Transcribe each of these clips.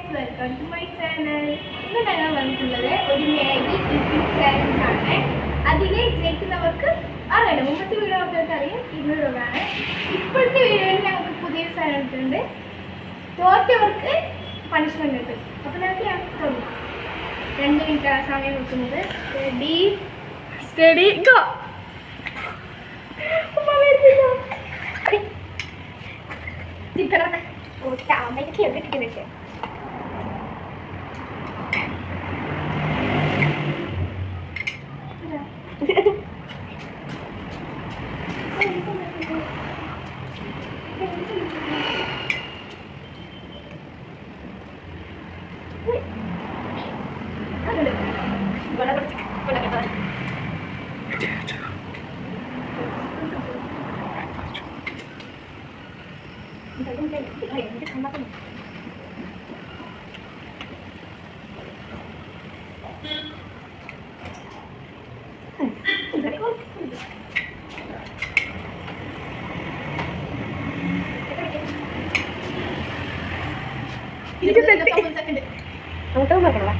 Guys, welcome to my channel. ഇന്ന് ഞങ്ങൾ വന്നിട്ടുള്ളത് ഒരു മാഗി ഈറ്റിംഗ് ചാലഞ്ച് ആണ്. അതിൽ ജയിക്കുന്നവർക്ക് അറിയാം, മുമ്പത്തെ വീഡിയോ മക്കൾക്ക് അറിയാം, 200 രൂപയാണ്. ഇപ്പോഴത്തെ വീഡിയോയിൽ ഞങ്ങൾക്ക് പുതിയൊരു സാധനം ഇട്ടിട്ടുണ്ട്. തോറ്റവർക്ക് പണിഷ്മെന്റ് ഉണ്ട്. അപ്പോൾ ഞങ്ങൾക്ക് തുടങ്ങാം. 2 മിനിറ്റ് സമയം കൊടുക്കുന്നത്. Ready steady go. അമ്മയ്ക്ക് എവിടെയൊക്കെ അങ്ങോട്ടും നോക്കണോ?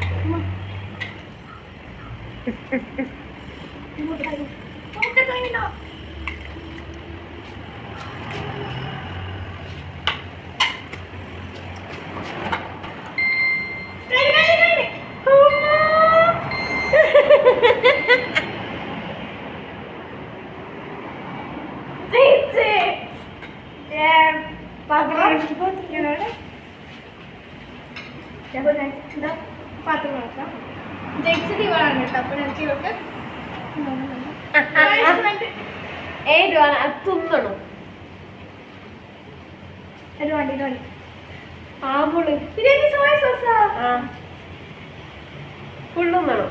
പാത്രം നോക്കാം. ജയിച്ചത് ഇവളാണ് കേട്ടോ. അപ്പൊ ഞങ്ങൾക്ക് ഇവർക്ക് ഏതുവാണ് അത് തിന്നണോ? ഒരു വണ്ടി ആമ്പുള് ബിരിയാണി സോയ സോസ ഫുള്ളും വേണം.